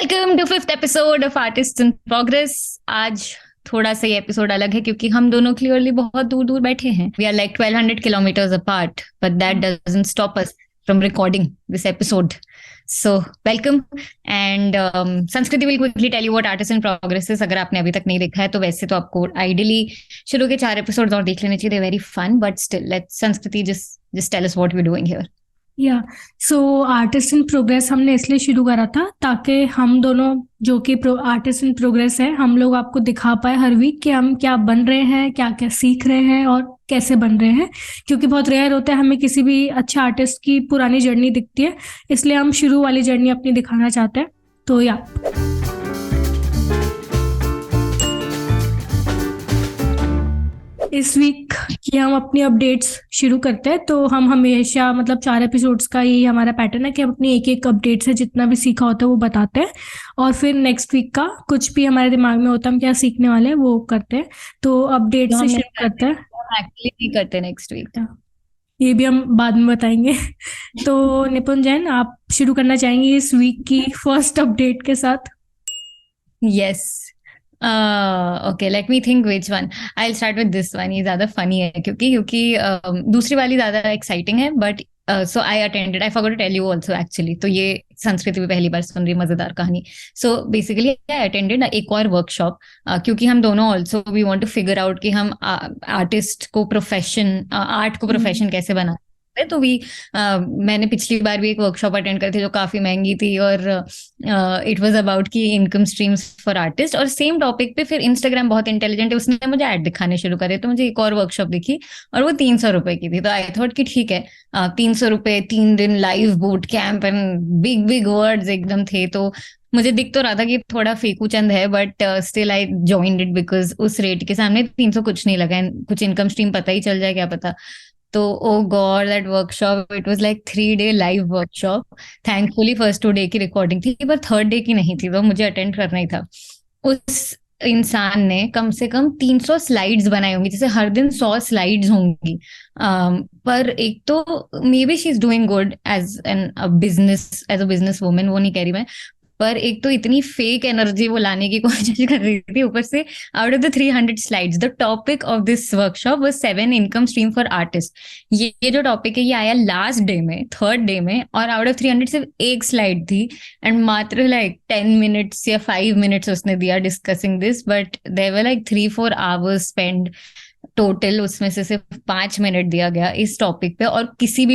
Welcome to fifth episode of artist in progress. आज थोड़ा सा ये एपिसोड अलग है क्योंकि हम दोनों क्लियरली बहुत दूर दूर बैठे हैं। We are like 1200 kilometers apart, but that doesn't stop us from recording this episode. So welcome and Sanskriti will quickly tell you what artist in progress is. अगर आपने अभी तक नहीं देखा है तो वैसे तो आपको आइडियली शुरू के 4 एपिसोड और देख लेने चाहिए. They very fun, but still let's Sanskriti just tell us what we doing here. Yeah so artist in progress हमने इसलिए शुरू करा था ताकि हम दोनों जो कि आर्टिस्ट इन प्रोग्रेस है, हम लोग आपको दिखा पाए हर वीक कि हम क्या बन रहे हैं, क्या क्या सीख रहे हैं और कैसे बन रहे हैं. क्योंकि बहुत रेयर होता है हमें किसी भी अच्छे आर्टिस्ट की पुरानी जर्नी दिखती है, इसलिए हम शुरू वाली जर्नी अपनी दिखाना चाहते हैं. तो या इस वीक की हम अपनी अपडेट्स शुरू करते हैं. तो हम हमेशा मतलब 4 एपिसोड्स का यही हमारा पैटर्न है कि हम अपनी एक एक अपडेट से जितना भी सीखा होता है वो बताते हैं और फिर नेक्स्ट वीक का कुछ भी हमारे दिमाग में होता है हम क्या सीखने वाले हैं वो करते हैं. तो अपडेट से शुरू करते हैं. एक्चुअली नहीं करते नेक्स्ट वीक, ये भी हम बाद में बताएंगे. तो निपुण जैन, आप शुरू करना चाहेंगे इस वीक की फर्स्ट अपडेट के साथ? yes. Okay, let me think which one. I'll start with this one. ये ज्यादा funny है क्योंकि दूसरी वाली ज्यादा exciting है. But so I attended. I forgot to tell you also actually. तो ये संस्कृति में पहली बार सुन रही मजेदार कहानी. So basically I attended एक और workshop क्योंकि हम दोनों also we want to figure out कि हम artist को profession, art को profession कैसे बना. तो मैंने पिछली बार भी एक वर्कशॉप अटेंड करी थी जो काफी महंगी थी और इट वाज अबाउट की इनकम स्ट्रीम्स फॉर आर्टिस्ट. और सेम टॉपिक पे फिर इंस्टाग्राम बहुत इंटेलिजेंट है, उसने मुझे ऐड दिखाने शुरू करे. तो मुझे एक और वर्कशॉप दिखी और वो 300 रुपए की थी. तो आई थॉट कि ठीक है, 300 रुपए 3 दिन live boot camp and big big words एकदम थे. तो मुझे दिख तो रहा था कि थोड़ा फेकू चंद है, but still I joined it because उस रेट के सामने 300 कुछ नहीं लगा. कुछ इनकम स्ट्रीम पता ही चल जाए, क्या पता. तो oh God that workshop, it was like 3 day live workshop. Thankfully first 2 day की रिकॉर्डिंग थी पर थर्ड डे की नहीं थी, तो मुझे अटेंड करना ही था. उस इंसान ने कम से कम 300 स्लाइड्स बनाई होंगी, जैसे हर दिन 100 स्लाइड्स होंगी. पर एक तो मे be she is doing good as a business women, वो नहीं कह रही मैं. पर एक तो इतनी फेक एनर्जी वो लाने की कोशिश कर रही थी. ऊपर से out of the 300 slides the topic of this workshop was 7 income stream for artist. ये जो टॉपिक है ये आया लास्ट डे में, थर्ड डे में, और आउट ऑफ 300 सिर्फ एक स्लाइड थी एंड मात्र लाइक 10 मिनट्स या 5 मिनट्स उसने दिया discussing this. But there were like 3-4 hours spend total. उसमें से सिर्फ 5 मिनट दिया गया इस टॉपिक पे और किसी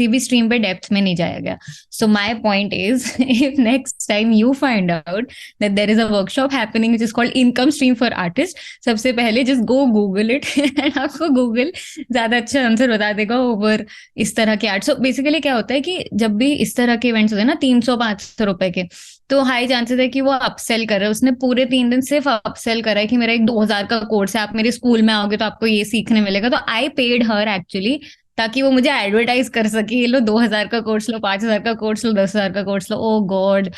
भी स्ट्रीम पे डेप्थ में नहीं जाया गया. So my point is if next time you find out that there is a workshop happening which is called income stream for artist, सबसे पहले just go Google it and आपको गूगल ज्यादा अच्छा आंसर बता देगा ओवर इस तरह के आर्ट. सो बेसिकली क्या होता है कि जब भी इस तरह के इवेंट्स होते हैं ना 300-500 रुपए के, तो हाई चांसेस है कि वो अपसेल कर रहा है. उसने पूरे 3 दिन सिर्फ अपसेल करा है कि मेरा एक 2000 का कोर्स है, आप मेरे स्कूल में आओगे तो आपको ये सीखने मिलेगा. तो आई पेड हर एक्चुअली ताकि वो मुझे एडवर्टाइज कर सके, ये लो 2000 का कोर्स लो, 5000 का कोर्स लो, 10,000 का कोर्स लो. ओ गॉड,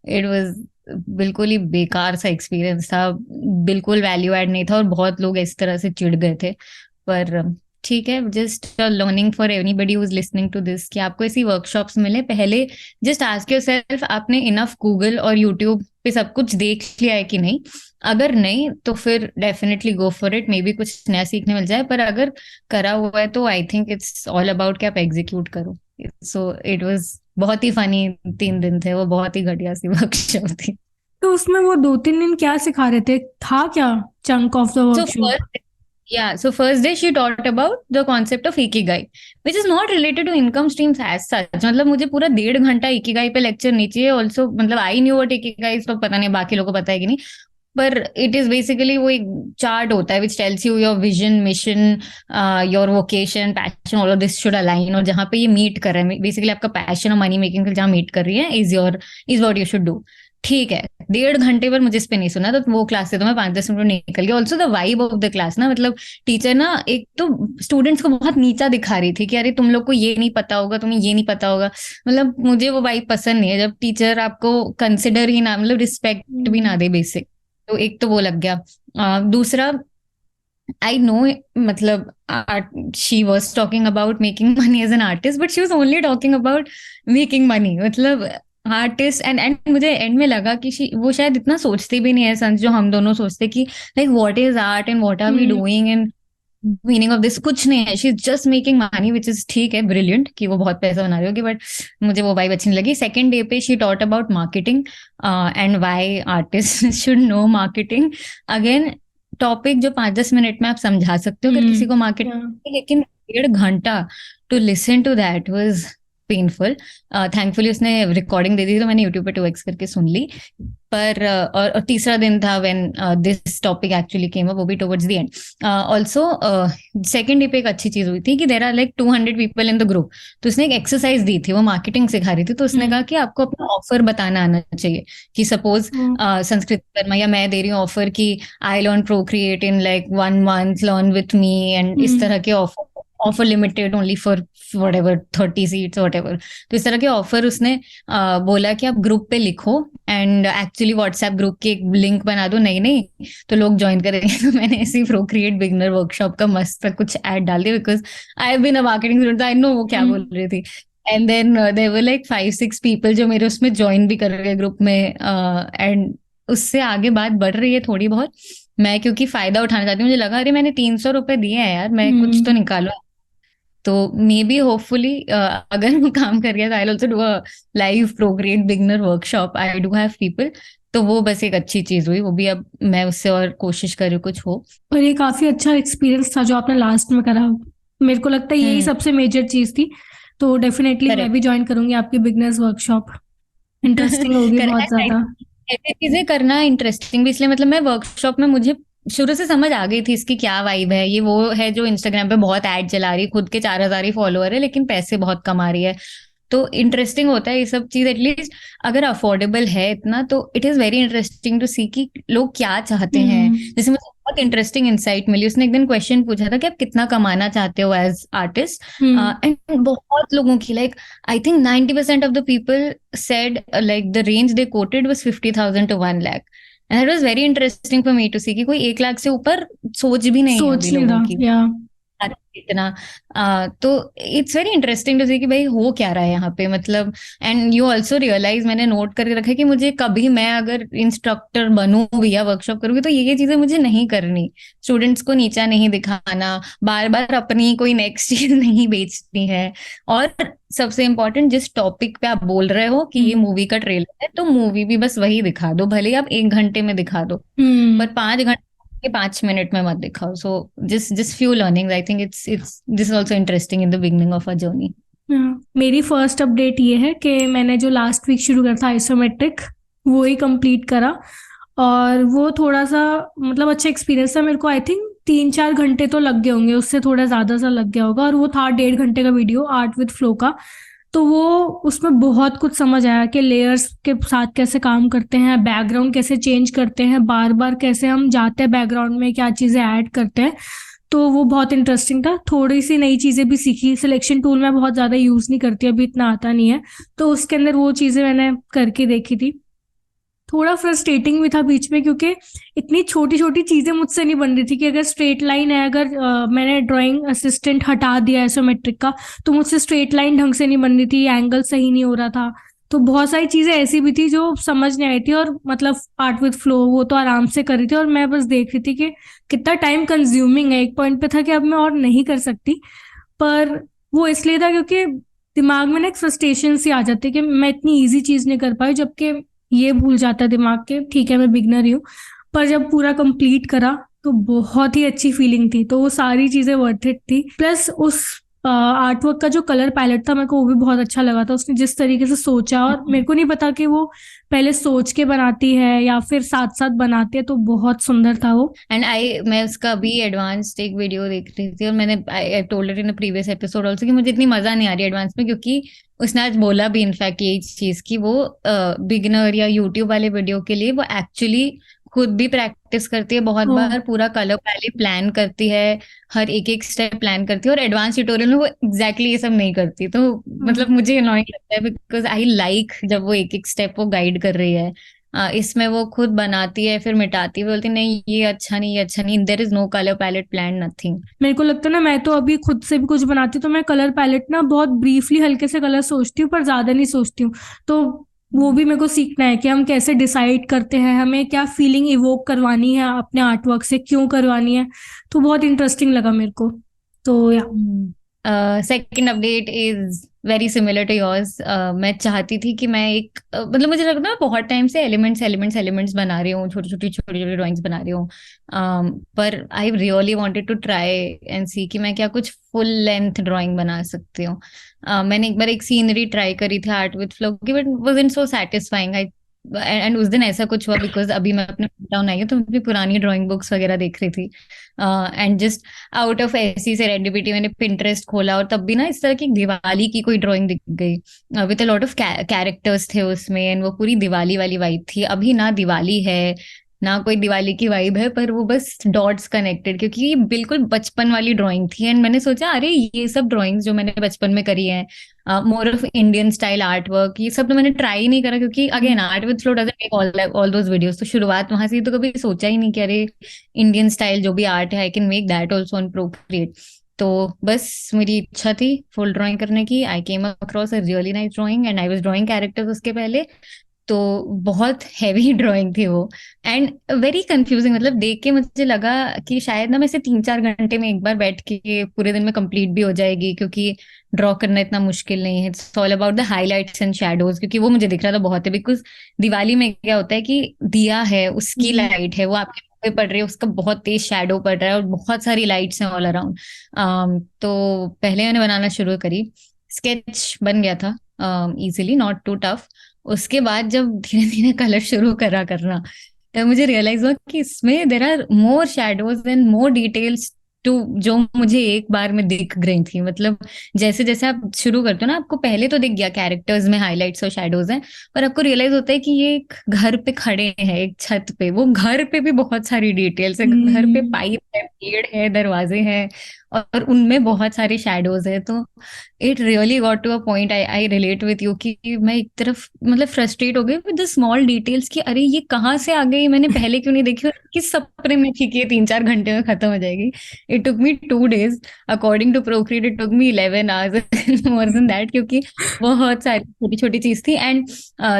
इट वाज बिल्कुल ही बेकार सा एक्सपीरियंस था. बिल्कुल वैल्यू एड नहीं था और बहुत लोग इस तरह से चिढ़ गए थे. पर ठीक है, just learning for anybody who is listening to this कि आपको ऐसी वर्कशॉप्स मिले, पहले जस्ट आस्क योरसेल्फ आपने इनफ गूगल और यूट्यूब पे सब कुछ देख लिया है कि नहीं. अगर नहीं तो फिर definitely go for it, may be कुछ नया सीखने मिल जाए. पर अगर करा हुआ है तो I think it's all about कि आप एग्जीक्यूट करो. सो इट वाज बहुत ही फनी 3 दिन थे वो, बहुत ही घटिया सी वर्कशॉप थी. तो उसमें वो 2-3 दिन क्या सिखा रहे थे, था क्या chunk of the workshop? So first day she taught about the concept of ikigai, which is not related to income streams as such. मतलब मुझे पूरा 1.5 घंटा ikigai पे लेक्चर नहीं चाहिए. ऑल्सो मतलब I knew what ikigai is, तो पता नहीं बाकी लोगों को पता है कि नहीं. पर इट इज बेसिकली वो एक चार्ट होता है which tells you your vision, mission, your vocation, passion, all of this should align. और जहाँ पे ये मीट कर रहा है, बेसिकली आपका पैशन और मनी मेकिंग जहाँ मीट कर रही है is what you should do. ठीक है, 1.5 घंटे पर मुझे इस पे नहीं सुना, तो वो क्लास से तो मैं 5-10 मिनट निकल गया. Also the vibe of the class ना, मतलब टीचर ना एक तो स्टूडेंट्स को बहुत नीचा दिखा रही थी कि अरे तुम लोग को ये नहीं पता होगा, तुम्हें ये नहीं पता होगा. मतलब मुझे वो वाइब पसंद नहीं है जब टीचर आपको कंसिडर ही ना, मतलब रिस्पेक्ट भी ना दे बेसिक. तो एक तो वो लग गया. दूसरा I know, मतलब she was talking about making money as an artist, but she was only talking about making money. मतलब आर्टिस्ट एंड मुझे एंड में लगा कि वो शायद इतना सोचती भी नहीं है संस जो हम दोनों सोचते कि like what is art and what are we hmm. Doing and meaning of this कुछ नहीं है, she is just making money which is ठीक है, ब्रिलियंट कि वो बहुत पैसा बना रही होगी, बट मुझे वो वाइब अच्छी नहीं लगी। सेकंड डे पे she taught about marketing and why artist should know marketing. Again topic जो 5-10 मिनट में आप समझा सकते हो अगर किसी को या मार्केटिंग, लेकिन 1.5 घंटा to listen to that was painful. Thankfully उसने रिकॉर्डिंग दे दी तो मैंने यूट्यूब पे 2x करके सुन ली। पर और तीसरा दिन था when this topic actually came up, वो भी towards the end. Also second day पे एक अच्छी चीज हुई थी कि there are like 200 people in the group, तो उसने एक एक्सरसाइज दी थी, वो मार्केटिंग सिखा रही थी, तो उसने कहा कि आपको अपना ऑफर बताना आना चाहिए कि सपोज संस्कृत वर्मा या मैं दे रही हूँ ऑफर कि I learn Procreate in like 1 month, learn with me, and इस तरह के offer limited only for whatever 30 seats whatever। तो इस तरह के ऑफर उसने बोला कि आप ग्रुप पे लिखो एंड एक्चुअली व्हाट्सएप ग्रुप की एक लिंक बना दो, नहीं नहीं तो लोग ज्वाइन करेंगे। तो मैंने ऐसी प्रोक्रिएट बिगनर वर्कशॉप का मस्त कुछ ऐड डाल दिया, because I have been a marketing student, I know वो क्या बोल रही थी। And then there were like 5-6 people जो मेरे उसमें ज्वाइन भी कर रहे हैं ग्रुप में, एंड उससे आगे बात बढ़ रही है थोड़ी बहुत। मैं क्योंकि फायदा उठाना चाहती हूँ, मुझे लगा अरे मैंने 300 रुपए दिए हैं यार, मैं कुछ तो निकालू। तो मे बी होपफुली अगर वो काम कर गया तो I also do a live Procreate beginner workshop, I do have people. तो वो बस एक अच्छी चीज हुई, वो भी अब मैं उससे और कोशिश करूँ कुछ हो। और ये काफी अच्छा एक्सपीरियंस था जो आपने लास्ट में करा। मेरे को लगता है यही सबसे मेजर चीज थी। तो डेफिनेटली मैं भी ज्वाइन करूंगी आपकी बिगनर्स वर्कशॉप, इंटरेस्टिंग होगी बहुत ज्यादा। ऐसी चीजें करना इंटरेस्टिंग भी इसलिए, मतलब मैं वर्कशॉप में मुझे शुरू से समझ आ गई थी इसकी क्या वाइब है। ये वो है जो इंस्टाग्राम पे बहुत ऐड चला रही है, खुद के 4,000 ही फॉलोअर है लेकिन पैसे बहुत कमा रही है। तो इंटरेस्टिंग होता है ये सब चीज, एटलीस्ट अगर अफोर्डेबल है इतना तो it is very interesting to see कि लोग क्या चाहते हैं। जैसे मुझे बहुत इंटरेस्टिंग इंसाइट मिली, उसने एक दिन क्वेश्चन पूछा था कि आप कितना कमाना चाहते हो एज आर्टिस्ट, एंड बहुत लोगों की like I think 90% of the people said like the range they quoted was 50,000 to 1 lakh। And it was very interesting for me to see कि कोई 1 लाख से ऊपर सोच भी नहीं है सोच अभी नहीं लोगों रहा की या इतना। तो it's very interesting to see कि भाई हो क्या रहा है यहाँ पे, मतलब। एंड यू ऑल्सो रियलाइज, मैंने नोट करके रखा है कि मुझे कभी मैं अगर इंस्ट्रक्टर बनूं भी या वर्कशॉप करूंगी तो ये चीजें मुझे नहीं करनी। स्टूडेंट्स को नीचा नहीं दिखाना, बार बार अपनी कोई नेक्स्ट चीज नहीं बेचनी है। और सबसे इम्पोर्टेंट, जिस टॉपिक पे आप बोल रहे हो कि ये मूवी का ट्रेलर है तो मूवी भी बस वही दिखा दो, भले ही आप 1 घंटे में दिखा दो, पर 5 घंटे के 5 मिनट में मत दिखाओ। सो जिस few learning, I think it's this also interesting in the beginning of a journey. मेरी फर्स्ट अपडेट ये है कि मैंने जो लास्ट वीक शुरू करा था आइसोमेट्रिक, वो ही कंप्लीट करा। और वो थोड़ा सा मतलब अच्छा एक्सपीरियंस था मेरे को। आई थिंक 3-4 घंटे तो लग गए होंगे, उससे थोड़ा ज्यादा सा लग गया होगा। और वो था 1.5 घंटे का वीडियो, आर्ट विद फ्लो का। तो वो उसमें बहुत कुछ समझ आया कि लेयर्स के साथ कैसे काम करते हैं, बैकग्राउंड कैसे चेंज करते हैं, बार बार कैसे हम जाते हैं बैकग्राउंड में, क्या चीजें ऐड करते हैं। तो वो बहुत इंटरेस्टिंग था। थोड़ी सी नई चीजें भी सीखी। सिलेक्शन टूल मैं बहुत ज्यादा यूज नहीं करती, अभी इतना आता नहीं है, तो उसके अंदर वो चीजें मैंने करके देखी थी। थोड़ा फ्रस्ट्रेटिंग भी था बीच में, क्योंकि इतनी छोटी छोटी चीजें मुझसे नहीं बन रही थी कि अगर स्ट्रेट लाइन है, अगर मैंने ड्राइंग असिस्टेंट हटा दिया आइसोमेट्रिक का तो मुझसे स्ट्रेट लाइन ढंग से नहीं बन रही थी, एंगल सही नहीं हो रहा था। तो बहुत सारी चीजें ऐसी भी थी जो समझ नहीं आई थी। और मतलब आर्ट विद फ्लो वो तो आराम से कर रही थी, और मैं बस देख रही थी कि कितना टाइम कंज्यूमिंग है। एक पॉइंट पे था कि अब मैं और नहीं कर सकती, पर वो इसलिए था क्योंकि दिमाग में ना एक फ्रस्ट्रेशन सी आ जाती है कि मैं इतनी इजी चीज नहीं कर पाई, जबकि ये भूल जाता है दिमाग के ठीक है मैं बिगनर ही हूँ। पर जब पूरा कंप्लीट करा तो बहुत ही अच्छी फीलिंग थी। तो वो सारी चीजें वर्थ इट थी। प्लस उस आर्ट वर्क का जो कलर पैलेट था मेरे को वो भी बहुत अच्छा लगा था। उसने जिस तरीके से सोचा, और मेरे को नहीं पता कि वो पहले सोच के बनाती है या फिर साथ साथ बनाती है, तो बहुत सुंदर था वो। एंड मैं उसका अभी एडवांस्ड एक वीडियो देख रही थी, और मैंने I told it in a previous episode also कि मुझे इतनी मजा नहीं आ रही एडवांस में, क्योंकि उसने आज बोला भी इनफैक्ट यही चीज कि वो बिगिनर या यूट्यूब वाले वीडियो के लिए वो एक्चुअली खुद भी प्रैक्टिस करती है बहुत बार, पूरा कलर पैलेट प्लान करती है, हर एक एक स्टेप प्लान करती है। और एडवांस ट्यूटोरियल में वो एग्जैक्टली ये सब नहीं करती। तो मतलब मुझे अनोइंग लगता है, बिकॉज आई लाइक जब वो एक एक स्टेप वो गाइड कर रही है। इसमें वो खुद बनाती है फिर मिटाती है, बोलती नहीं ये अच्छा नहीं, ये अच्छा नहीं, there is no colour palette plan, nothing. मेरे को लगता है ना, मैं तो अभी खुद से भी कुछ बनाती हूँ तो मैं कलर पैलेट ना बहुत ब्रीफली हल्के से कलर सोचती हूँ, पर ज्यादा नहीं सोचती हूँ। तो वो भी मेरे को सीखना है कि हम कैसे डिसाइड करते हैं, हमें क्या फीलिंग इवोक करवानी है अपने आर्ट वर्क से, क्यों करवानी है। तो बहुत इंटरेस्टिंग लगा मेरे को। तो yeah second update is very similar to yours. मैं चाहती थी कि मैं एक मतलब मुझे लगता है बहुत टाइम से एलिमेंट्स बना रही हूँ, छोटी छोटी ड्राइंग्स बना रही हूँ। पर I really wanted to try and see कि मैं क्या कुछ फुल लेंथ ड्राइंग बना सकती हूँ। मैंने एक बार एक सीनरी ट्राई करी थी आर्ट विद फ्लो की, but wasn't so satisfying. I and उस दिन ऐसा कुछ हुआ बिकॉज अभी मैं अपने टाउन आई हूँ तो मैं अपनी पुरानी ड्राइंग बुक्स वगैरह देख रही थी, एंड जस्ट आउट ऑफ ऐसी सेरेंडिपिटी मैंने पिंटरेस्ट खोला और तब भी ना इस तरह की दिवाली की कोई ड्राइंग दिख गई with a lot of characters थे उसमें, एंड वो पूरी दिवाली वाली वाइब थी। अभी ना दिवाली है ना कोई दिवाली की वाइब है, पर वो बस डॉट्स कनेक्टेड, क्योंकि ये बिल्कुल बचपन वाली ड्राइंग थी। एंड मैंने सोचा अरे ये सब ड्राइंग्स जो मैंने बचपन में करी है, more of Indian style art work, ये सब तो मैंने ट्राई ही नहीं करा, क्योंकि again art with flow doesn't make all those videos. तो शुरुआत वहां से ही, तो कभी सोचा ही नहीं कि अरे इंडियन स्टाइल जो भी आर्ट है I can make that also on Procreate. तो बस मेरी इच्छा थी फुल ड्राइंग करने की। I came across a really nice drawing and I was drawing characters उसके पहले। तो बहुत हैवी ड्राइंग थी वो एंड वेरी कंफ्यूजिंग। मतलब देख के मुझे लगा कि शायद ना मैं इसे 3-4 घंटे में एक बार बैठ के पूरे दिन में कंप्लीट भी हो जाएगी, क्योंकि ड्रॉ करना इतना मुश्किल नहीं है। It's all about the highlights and shadows, क्योंकि वो मुझे दिख रहा था बहुत है। बिकॉज दिवाली में क्या होता है कि दिया है, उसकी लाइट है, वो आपके मुंह पे पड़ रही है, उसका बहुत तेज शैडो पड़ रहा है और बहुत सारी लाइट्स हैं ऑल अराउंड। तो पहले मैंने बनाना शुरू करी, स्केच बन गया था इजिली, नॉट टू टफ। उसके बाद जब धीरे धीरे कलर शुरू करा करना, तब मुझे रियलाइज हुआ कि इसमें there are more shadows and more details too, जो मुझे एक बार में दिख गई थी। मतलब जैसे जैसे आप शुरू करते हो ना, आपको पहले तो दिख गया कैरेक्टर्स में हाइलाइट्स और शैडोज हैं, पर आपको रियलाइज होता है कि ये एक घर पे खड़े हैं, एक छत पे, वो घर पे भी बहुत सारी डिटेल्स है, घर पे पाइप है, पेड़ है, दरवाजे हैं, और उनमें बहुत सारी शैडोज है। तो it really got to a point, I relate with you, कि मैं एक तरफ मतलब फ्रस्ट्रेट हो गई विद द स्मॉल डिटेल्स कि अरे ये कहाँ से आ गई, मैंने पहले क्यों नहीं देखी, और किस सपने में थी कि ये 3-4 घंटे में खत्म हो जाएगी। It took me 2 days, according to Procreate it took me 11 hours more than that, क्योंकि बहुत सारी छोटी छोटी चीज थी। And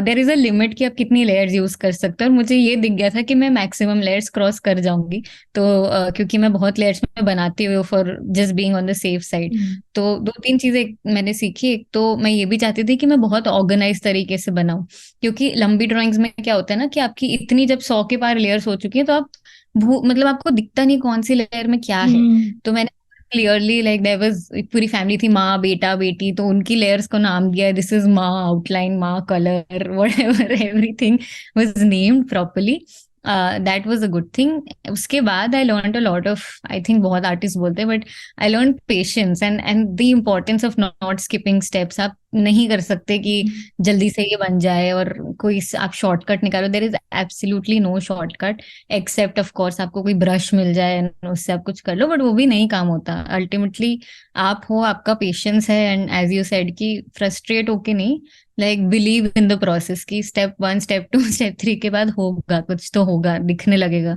there is a limit कि आप कितनी लेयर्स यूज कर सकते हो, और मुझे ये दिख गया था कि मैं मैक्सिमम लेयर्स क्रॉस कर जाऊंगी। तो क्योंकि मैं बहुत लेयर्स में बनाती हूँ for just being on the safe side. तो 2-3 चीजें मैंने सीखी। एक तो मैं ये भी चाहती थी कि मैं बहुत ऑर्गेनाइज तरीके से बनाऊं, क्योंकि लंबी ड्राइंग्स में क्या होता है ना कि आपकी इतनी जब 100 के पार लेयर्स हो चुकी है, तो आप मतलब आपको दिखता नहीं कौन सी लेयर में क्या है। तो मैंने क्लियरली लाइक देयर वाज एक पूरी फैमिली थी, माँ बेटा बेटी, तो उनकी लेयर्स को नाम दिया, दिस इज माँ आउटलाइन, माँ colour, whatever, everything was named properly. That was a good thing. उसके बाद I learn a lot of, I think बहुत आर्टिस्ट बोलते हैं, but I learn patience and the importance of not skipping steps. आप नहीं कर सकते कि जल्दी से ये बन जाए और कोई आप शॉर्टकट निकालो। There is absolutely no shortcut, except of course आपको कोई ब्रश मिल जाए and उससे आप कुछ कर लो, बट वो भी नहीं काम होता। अल्टीमेटली आप हो, आपका पेशेंस है, एंड एज यू सेड कि फ्रस्ट्रेट होके नहीं, like believe in the process की स्टेप 1 स्टेप 2 स्टेप 3 के बाद होगा, कुछ तो होगा, दिखने लगेगा।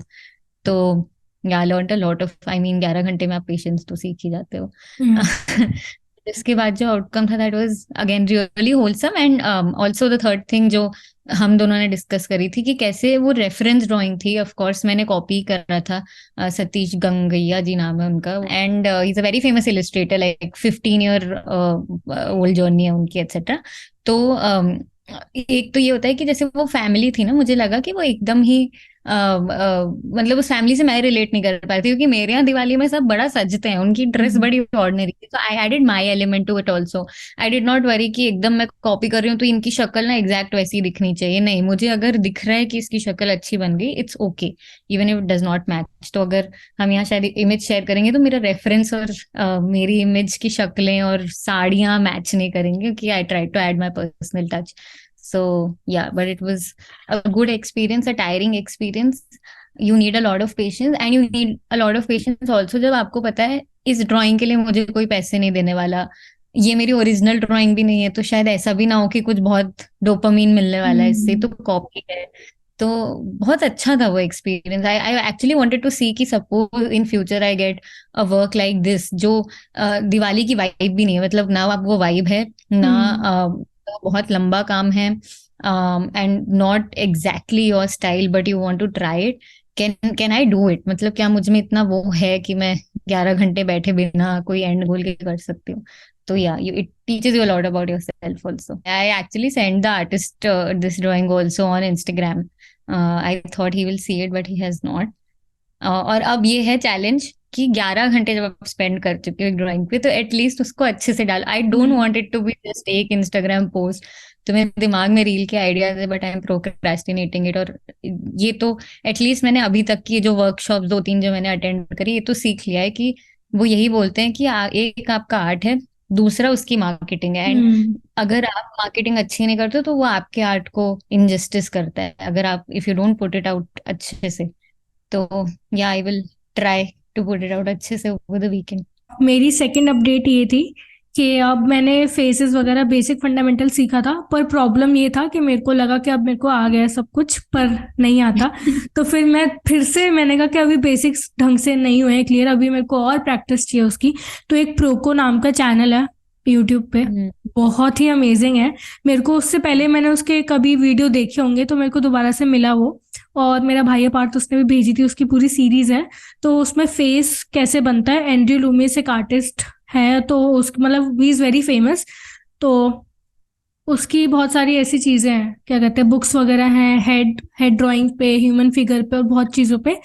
तो या learn a lot of, I mean 11 घंटे में आप पेशेंस तो सीख ही जाते हो। इसके बाद जो आउटकम था that was again really wholesome. And also the third thing जो हम दोनों ने डिस्कस करी थी कि कैसे वो रेफरेंस ड्राइंग थी। ऑफ कोर्स मैंने कॉपी कर रहा था, सतीश गंगैया जी नाम है उनका, and he is a very famous Illustrator, like 15 year old journey है उनकी एक्सेट्रा। तो एक तो ये होता है कि जैसे वो फैमिली थी ना, मुझे लगा कि वो एकदम ही मतलब उस फैमिली से मैं रिलेट नहीं कर पाती, क्योंकि मेरे यहाँ दिवाली में सब बड़ा सजते हैं, उनकी ड्रेस बड़ी ऑर्डिनरी थी। तो I added my element to it also. I did not worry कि एकदम मैं कॉपी कर रही हूँ तो इनकी शक्ल ना एग्जैक्ट वैसी दिखनी चाहिए। नहीं, मुझे अगर दिख रहा है कि इसकी शक्ल अच्छी बन गई, it's okay even if it does not match. तो अगर हम यहाँ शायद इमेज शेयर करेंगे तो मेरा रेफरेंस और मेरी इमेज की शक्लें और साड़ियां मैच नहीं करेंगे, क्योंकि I try to add my personal touch. So yeah, but it was a good experience, a tiring experience. You need a lot of patience, and you need a lot of patience also जब आपको पता है इस drawing के लिए मुझे कोई पैसे नहीं देने वाला, ये मेरी ओरिजिनल ड्राइंग भी नहीं है, तो शायद ऐसा भी ना हो कि कुछ बहुत डोपामीन मिलने वाला है इससे, तो कॉपी है। तो बहुत अच्छा था वो experience. I actually wanted to see कि suppose in future I get a work like this, जो दिवाली की वाइब भी नहीं है, मतलब ना आप वो वाइब है ना, बहुत लंबा काम है, and not exactly your style but you want to try it, can I do it? मतलब क्या मुझ में इतना वो है कि मैं 11 घंटे बैठे बिना कोई एंड गोल के कर सकती हूँ? तो या it teaches you a lot about yourself also. I actually sent the artist this drawing also on Instagram. I thought he will see it but he has not. और अब ये है चैलेंज कि 11 घंटे जब आप स्पेंड कर चुके हो ड्राइंग पे तो एटलीस्ट उसको अच्छे से डालो. I don't want it to be just एक इंस्टाग्राम पोस्ट. तो मेरे दिमाग में रील के आइडियाज है but I am procrastinating it. और ये तो एटलीस्ट मैंने अभी तक की जो वर्कशॉप 2-3 जो मैंने अटेंड करी ये तो सीख लिया है कि वो यही बोलते हैं कि एक आपका आर्ट है, दूसरा उसकी मार्केटिंग है. एंड अगर आप मार्केटिंग अच्छी नहीं करते तो वो आपके आर्ट को इनजस्टिस करता है अगर आप if you don't put it out अच्छे से. तो yeah I will try to put it out अच्छे से ओवर द वीकेंड. मेरी सेकंड अपडेट ये थी कि अब मैंने फेसेस वगैरह बेसिक फंडामेंटल सीखा था, पर प्रॉब्लम ये था कि मेरे को लगा कि अब मेरे को आ गया सब कुछ, पर नहीं आता. तो मैंने कहा कि अभी बेसिक्स ढंग से नहीं हुए क्लियर, अभी मेरे को और प्रैक्टिस चाहिए उसकी. तो एक प्रोको नाम का चैनल है यूट्यूब पे, बहुत ही अमेजिंग है. मेरे को उससे पहले मैंने उसके कभी वीडियो देखे होंगे तो मेरे को दोबारा से मिला वो, और मेरा भाई है पार्थ, उसने भी भेजी थी, उसकी पूरी सीरीज है. तो उसमें फेस कैसे बनता है, एंड्रयू लूमिस एक आर्टिस्ट है, तो उस मतलब ही इज वेरी फेमस. तो उसकी बहुत सारी ऐसी चीजें हैं, क्या कहते हैं, बुक्स वगैरह हैं हेड ड्राइंग पे, ह्यूमन फिगर पे और बहुत चीजों पे.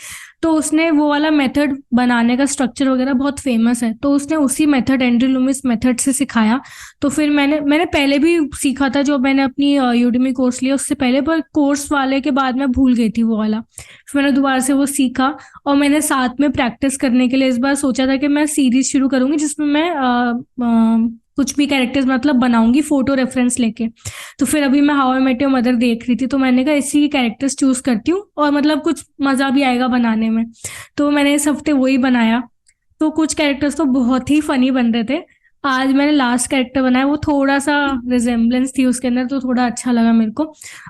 तो उसने वो वाला मेथड बनाने का स्ट्रक्चर वगैरह बहुत फेमस है, तो उसने उसी मेथड एंड्रयू लूमिस मेथड से सिखाया. तो फिर मैंने पहले भी सीखा था, जो मैंने अपनी यूडेमी कोर्स लिया उससे पहले, पर कोर्स वाले के बाद मैं भूल गई थी वो वाला. फिर मैंने दोबारा से वो सीखा और मैंने साथ में प्रैक्टिस करने के लिए इस बार सोचा था कि मैं सीरीज शुरू करूंगी जिसमें मैं कुछ भी कैरेक्टर्स मतलब बनाऊंगी फोटो रेफरेंस लेके. तो फिर अभी मैं How I Met Your Mother देख रही थी, तो मैंने कहा इसी की कैरेक्टर्स चूज करती हूँ और मतलब कुछ मजा भी आएगा बनाने में. तो मैंने इस हफ्ते वही बनाया. तो कुछ कैरेक्टर्स तो बहुत ही फनी बन रहे थे. आज मैंने लास्ट कैरेक्टर बनाया, वो थोड़ा सा रिजेम्बलेंस थी उसके अंदर, तो थोड़ा अच्छा लगा मेरे को.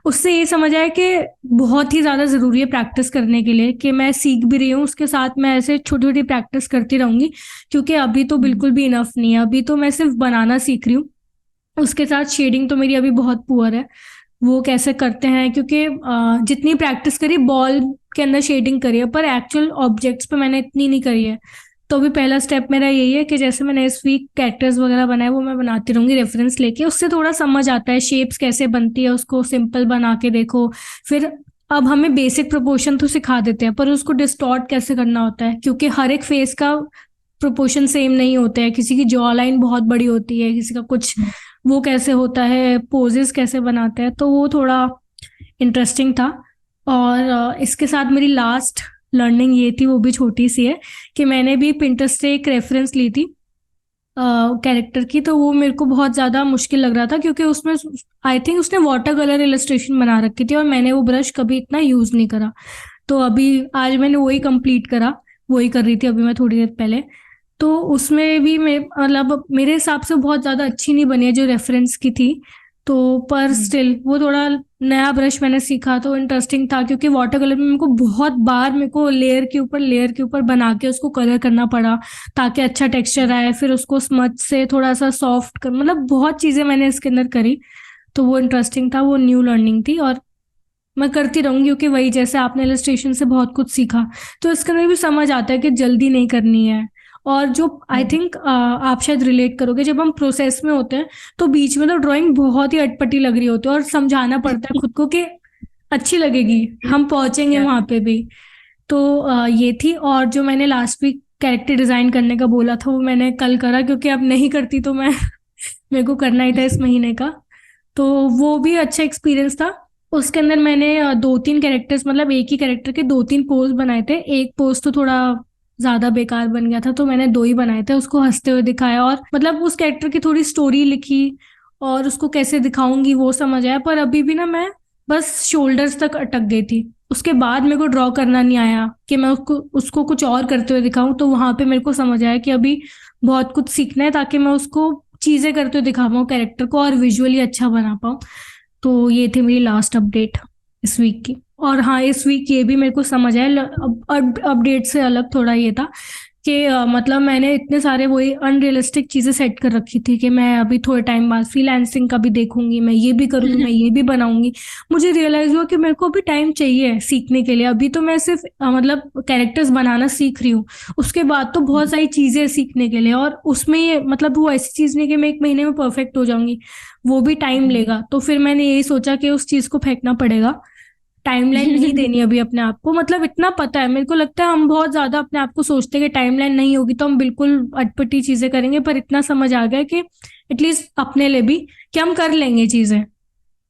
उससे ये समझ आया कि बहुत ही ज्यादा जरूरी है प्रैक्टिस करने के लिए, कि मैं सीख भी रही हूँ उसके साथ मैं ऐसे छोटी छोटी प्रैक्टिस करती रहूंगी, क्योंकि अभी तो बिल्कुल भी इनफ नहीं है. अभी तो मैं सिर्फ बनाना सीख रही हूँ, उसके साथ शेडिंग तो मेरी अभी बहुत पुअर है. वो कैसे करते हैं, क्योंकि जितनी प्रैक्टिस करी बॉल के अंदर शेडिंग करी है, पर एक्चुअल ऑब्जेक्ट्स पे मैंने इतनी नहीं करी है. तो अभी पहला स्टेप मेरा यही है कि जैसे मैंने इस वीक कैरेक्टर्स वगैरह बनाए वो मैं बनाती रहूंगी रेफरेंस लेके, उससे थोड़ा समझ आता है शेप्स कैसे बनती है, उसको सिंपल बना के देखो. फिर अब हमें बेसिक प्रोपोर्शन तो सिखा देते हैं, पर उसको डिस्टॉर्ट कैसे करना होता है, क्योंकि हर एक फेस का प्रोपोर्शन सेम नहीं होते हैं. किसी की जॉ लाइन बहुत बड़ी होती है, किसी का कुछ, वो कैसे होता है, पोजेस कैसे बनाते हैं, तो वो थोड़ा इंटरेस्टिंग था. और इसके साथ मेरी लास्ट लर्निंग ये थी, वो भी छोटी सी है, कि मैंने भी पिंटरेस्ट से एक रेफरेंस ली थी कैरेक्टर की. तो वो मेरे को बहुत ज्यादा मुश्किल लग रहा था, क्योंकि उसमें आई थिंक उसने वाटर कलर इलस्ट्रेशन बना रखी थी और मैंने वो ब्रश कभी इतना यूज नहीं करा. तो अभी आज मैंने वही कंप्लीट करा, वही कर रही थी अभी मैं थोड़ी देर पहले. तो उसमें भी मैं मतलब मेरे हिसाब से बहुत ज्यादा अच्छी नहीं बनी है जो रेफरेंस की थी. तो पर स्टिल वो थोड़ा नया ब्रश मैंने सीखा तो इंटरेस्टिंग था, क्योंकि वाटर कलर में मेरे को बहुत बार मेरे को लेयर के ऊपर बना के उसको कलर करना पड़ा ताकि अच्छा टेक्सचर आए. फिर उसको स्मच से थोड़ा सा सॉफ्ट कर, मतलब बहुत चीजें मैंने इसके अंदर करी. तो वो इंटरेस्टिंग था, वो न्यू लर्निंग थी और मैं करती रहूंगी, क्योंकि वही जैसे आपने इलस्ट्रेशन से बहुत कुछ सीखा तो इसके अंदर भी समझ आता है कि जल्दी नहीं करनी है. और जो आई थिंक आप शायद रिलेट करोगे, जब हम प्रोसेस में होते हैं तो बीच में तो ड्राइंग बहुत ही अटपटी लग रही होती है और समझाना पड़ता है खुद को कि अच्छी लगेगी, हम पहुंचेंगे वहां पे भी. तो ये थी. और जो मैंने लास्ट वीक कैरेक्टर डिजाइन करने का बोला था वो मैंने कल करा, क्योंकि अब नहीं करती तो मैं मेरे को करना ही था इस महीने का. तो वो भी अच्छा एक्सपीरियंस था. उसके अंदर मैंने 2-3 कैरेक्टर्स, मतलब एक ही कैरेक्टर के 2-3 पोज बनाए थे. एक पोज तो थोड़ा ज्यादा बेकार बन गया था, तो मैंने 2 ही बनाए थे. उसको हंसते हुए दिखाया और मतलब उस कैरेक्टर की थोड़ी स्टोरी लिखी और उसको कैसे दिखाऊंगी वो समझ आया. पर अभी भी ना मैं बस शोल्डर्स तक अटक गई थी. उसके बाद मेरे को ड्रॉ करना नहीं आया कि मैं उसको कुछ और करते हुए दिखाऊं. तो वहां पे मेरे को समझ आया कि अभी बहुत कुछ सीखना है ताकि मैं उसको चीजें करते हुए दिखा पाऊँ कैरेक्टर को और विजुअली अच्छा बना पाऊँ. तो ये थी मेरी लास्ट अपडेट इस वीक की. और हाँ, इस वीक ये भी मेरे को समझ आया, अपडेट से अलग थोड़ा ये था कि मतलब मैंने इतने सारे वही अनरियलिस्टिक चीजें सेट कर रखी थी कि मैं अभी थोड़े टाइम बाद फ्रीलांसिंग का भी देखूंगी, मैं ये भी करूंगी, मैं ये भी बनाऊंगी। मुझे रियलाइज हुआ कि मेरे को अभी टाइम चाहिए सीखने के लिए। अभी तो मैं सिर्फ मतलब कैरेक्टर्स बनाना सीख रही हूँ, उसके बाद तो बहुत सारी चीजें सीखने के लिए, और उसमें ये मतलब वो ऐसी चीज नहीं कि मैं 1 महीने में परफेक्ट हो जाऊंगी, वो भी टाइम लेगा। तो फिर मैंने यही सोचा कि उस चीज को फेंकना पड़ेगा, टाइमलाइन नहीं देनी अभी अपने आप को। मतलब इतना पता है, मेरे को लगता है हम बहुत ज्यादा अपने आप को सोचते हैं कि टाइमलाइन नहीं होगी तो हम बिल्कुल अटपटी चीजें करेंगे, पर इतना समझ आ गया कि एटलीस्ट अपने लिए भी कि हम कर लेंगे, चीजें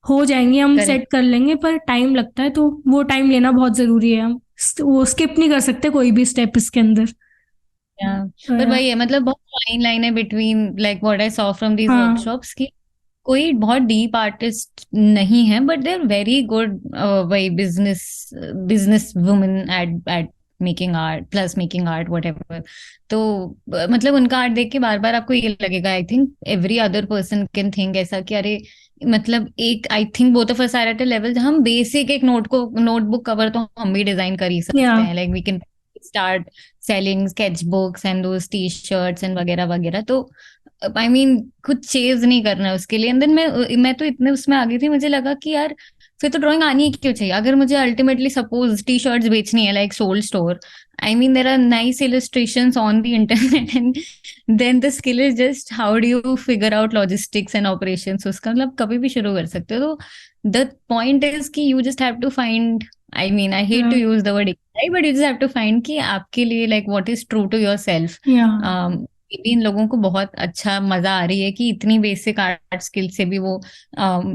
हो जाएंगी, हम करेक्ट। सेट कर लेंगे, पर टाइम लगता है, तो वो टाइम लेना बहुत जरूरी है। हम वो स्किप नहीं कर सकते कोई भी स्टेप इसके अंदर। पर वही है, मतलब बहुत फाइन लाइन है between like what I saw from these हाँ वर्कशॉप्स की कोई बहुत डीप आर्टिस्ट नहीं है, but they are very good वही business women at making art plus making art whatever. तो मतलब उनका आर्ट देख के बार बार आपको ये लगेगा, I think every other person can think ऐसा कि अरे मतलब एक I think both of us are at a level जहाँ हम बेसिक एक नोटबुक कवर तो हम भी डिजाइन कर ही या सकते हैं, like we can start selling sketch books and those T shirts and वगैरह वगैरह। तो आई मीन कुछ चेज नहीं करना है उसके लिए। एंड देन मैं तो इतने उसमें आ गई थी, मुझे लगा कि यार फिर तो ड्राइंग आनी ही क्यों चाहिए अगर मुझे अल्टीमेटली सपोज टी शर्ट्स बेचनी है like Souled Store. I mean there are nice illustrations on the internet and then the skill is just how do you figure out logistics and operations. उसका मतलब कभी भी शुरू कर सकते हो। तो द पॉइंट इज कि you just have to find, I mean I hate to use the word but you just have to find कि आपके लिए like what is true to your self. या भी इन लोगों को बहुत अच्छा मजा आ रही है कि इतनी बेसिक आर्ट स्किल से भी वो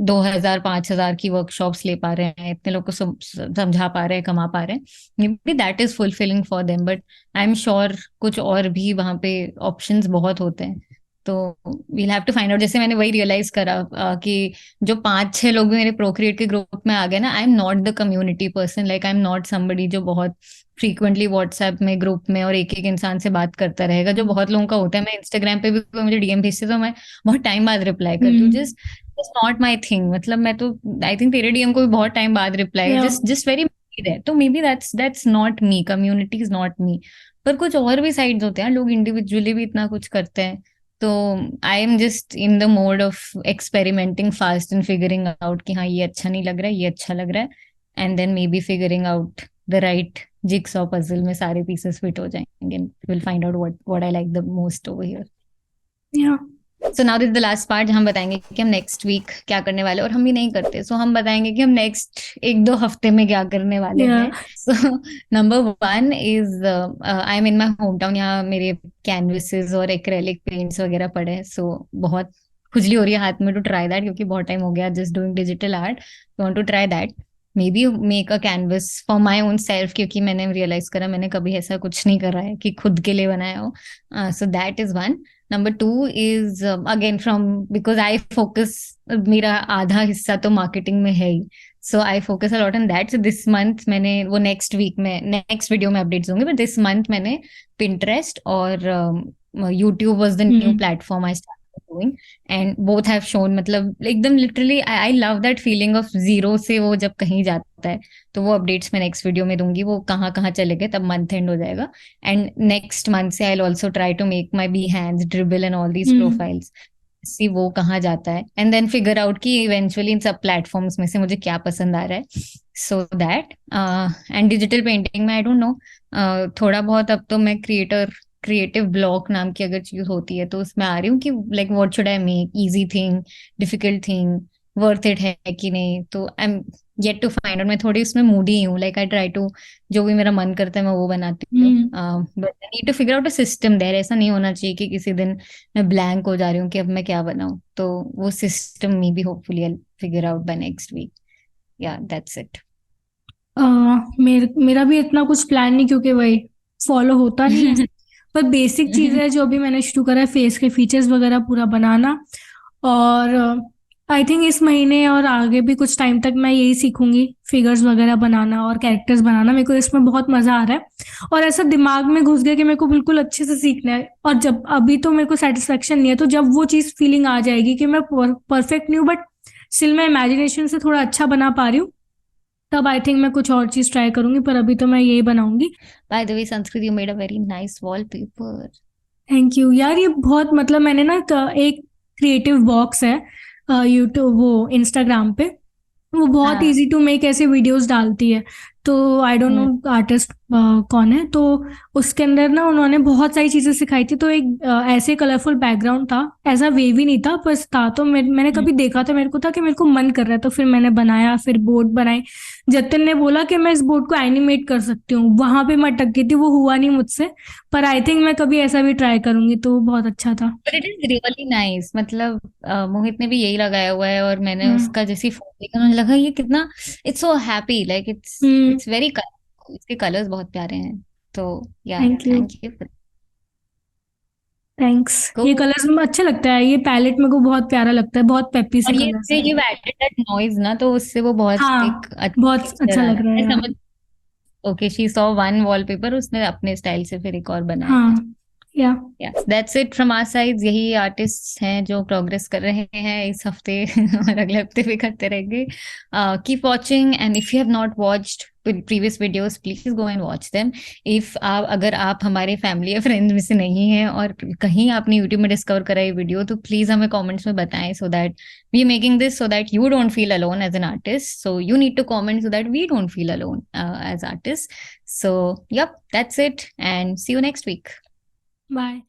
2,000 5,000 की वर्कशॉप्स ले पा रहे हैं, इतने लोग को समझा पा रहे हैं, कमा पा रहे हैं। May be that is fulfilling for them, but I am sure कुछ और भी वहां पे ऑप्शंस बहुत होते हैं। तो we'll have to find out. जैसे मैंने वही रियलाइज करा कि जो 5-6 लोग भी मेरे प्रोक्रिएट के ग्रुप में आ गए ना, I am not the community person, like I am not somebody जो बहुत फ्रीक्वेंटली व्हाट्सएप में ग्रुप में और एक इंसान से बात करता रहेगा, जो बहुत लोगों का होता है। मैं इंस्टाग्राम पे भी कोई मुझे डीएम भेजते तो मैं बहुत टाइम बाद रिप्लाई करती हूँ, just just not my thing. मतलब मैं तो आई थिंक तेरे डीएम को भी बहुत टाइम बाद रिप्लाई, या जस्ट जस्ट वेरी देयर। तो may be that's not me, community is not me. पर कुछ और भी साइड्स होते हैं, लोग इंडिविजुअली भी इतना कुछ करते हैं। तो I am just in the mode of experimenting fast and figuring out कि हाँ ये अच्छा नहीं लग रहा है, ये अच्छा लग रहा है, and then maybe figuring out the right jigsaw puzzle में सारे पीसेस फिट हो जाएंगे, will find out what I like the most over here. Yeah so now this the last part, हम बताएंगे कि हम नेक्स्ट वीक क्या करने वाले हैं, और हम भी नहीं करते सो हम बताएंगे कि हम नेक्स्ट 1-2 हफ्ते में क्या करने वाले या हैं। So number 1 is I am in my home town. यहाँ मेरे कैनवसेस और एक्रेलिक पेंट्स वगैरह पड़े हैं, सो बहुत खुजली हो रही है हाथ में टू ट्राई दैट, क्योंकि बहुत टाइम हो गया just doing digital art. Want to try that, may be make a canvas for my own self, क्योंकि मैंने रियलाइज करा मैंने कभी ऐसा कुछ नहीं करा है कि खुद के लिए बनाया हो। So that is one. Number 2 is again from because I focus, मेरा आधा हिस्सा तो मार्केटिंग में है ही, so I focus a lot on that. So this month मैंने वो नेक्स्ट वीक में नेक्स्ट वीडियो में अपडेट्स होंगे, बट दिस मंथ मैंने पिंटरेस्ट और YouTube was the new platform I started doing, and both have shown, मतलब एकदम literally I love that feeling of zero से वो जब कहीं जाता है। तो वो अपडेट्स मैं नेक्स्ट वीडियो में दूंगी, वो कहाँ कहाँ चले गए, तब मंथ एंड हो जाएगा। एंड नेक्स्ट मंथ से I also try to make my Behance Dribbble and all these profiles, see वो कहाँ जाता है, एंड देन फिगर आउट कि इवेंचुअली इन सब प्लेटफॉर्म्स में से मुझे क्या पसंद आ रहा है। So that and digital painting में आई डोंट नो, थोड़ा बहुत अब तो मैं क्रिएटिव ब्लॉक नाम की अगर चीज होती है तो उसमें आ रही हूँ कि like what should I make, easy thing, difficult thing, worth it है कि नहीं। तो I am yet to find out. मैं थोड़ी उसमें मूडी हूँ, लाइक आई ट्राई टू जो भी मेरा मन करता है मैं वो बनाती हूँ, but I need to figure out a system there. ऐसा नहीं होना चाहिए कि किसी दिन मैं ब्लैंक हो जा रही हूँ कि अब मैं क्या बनाऊँ। तो वो सिस्टम में भी hopefully I figure out by next week. Yeah that's it. मेरा भी इतना कुछ प्लान नहीं, क्योंकि वही फॉलो होता नहीं है। पर बेसिक चीज है जो अभी मैंने शुरू करा है, फेस के फीचर्स वगैरह पूरा बनाना। और आई थिंक इस महीने और आगे भी कुछ टाइम तक मैं यही सीखूंगी, फिगर्स वगैरह बनाना और कैरेक्टर्स बनाना। मेरे को इसमें बहुत मजा आ रहा है, और ऐसा दिमाग में घुस गया कि मेरे को बिल्कुल अच्छे से सीखना है। और जब अभी तो मेरे को सेटिस्फेक्शन नहीं है, तो जब वो चीज फीलिंग आ जाएगी कि मैं परफेक्ट नहीं हूँ, बट स्टिल मैं इमेजिनेशन से थोड़ा अच्छा बना पा रही हूँ, तब आई थिंक मैं कुछ और चीज ट्राई करूंगी, पर अभी तो मैं यही बनाऊंगी। By the way, Sanskrit, you made a very nice wallpaper. Thank you यार, ये बहुत मतलब मैंने ना एक क्रिएटिव बॉक्स है यूट्यूब वो इंस्टाग्राम पे, वो बहुत हाँ। इजी टू मेक ऐसे वीडियोस डालती है। तो I don't hmm. Know artist कौन है, तो उसके अंदर ना उन्होंने बहुत सारी चीजें सिखाई थी। तो एक ऐसे कलरफुल बैकग्राउंड था, ऐसा वेवी नहीं था, बस था। तो मैंने हम्म। कभी देखा तो मेरे को था कि मेरे को मन कर रहा है, तो फिर मैंने बनाया, फिर बोर्ड बनाई। जतिन ने बोला कि मैं इस बोर्ड को एनिमेट कर सकती हूँ, वहां पे मैं अटक गई थी, वो हुआ नहीं मुझसे। पर आई थिंक मैं कभी ऐसा भी ट्राई करूंगी, तो बहुत अच्छा था। But it is really nice. मतलब मोहित ने भी यही लगाया हुआ है, और मैंने हम्म। उसका जैसी फोटो देखा मुझे लगा ये कितना, it's so happy, like it's hmm. It's very colourful, इसके कलर्स बहुत प्यारे हैं। तो या thank you. Thank you. Thanks. ये को कलर्स में अच्छा लगता है, ये पैलेट मेरे को बहुत प्यारा लगता है, बहुत पेपी से और कलर्स ये है। ये एडेड दैट नॉइज ना, तो उससे वो बहुत हाँ, एक अच्छा बहुत टेक्सचर अच्छा आ लग रहा रहा है है, यार। समझ। Okay, she saw one wallpaper, उसने अपने स्टाइल से फिर एक और बनाया। हाँ। Yeah. Yes, that's it from our side. यही आर्टिस्ट हैं जो प्रोग्रेस कर रहे हैं इस हफ्ते और अगले हफ्ते भी करते रहेंगे। Keep watching, and if you have not watched previous videos, please go and watch them. If आप, अगर आप हमारे फैमिली या फ्रेंड्स में से नहीं हैं और कहीं आपने यूट्यूब में डिस्कवर करा ये वीडियो, तो प्लीज हमें कमेंट्स में बताएं, so that we are making this so that you don't feel alone as an artist. So you need to comment so that we don't feel alone as artist. So yep, that's it, and see you next week. Bye.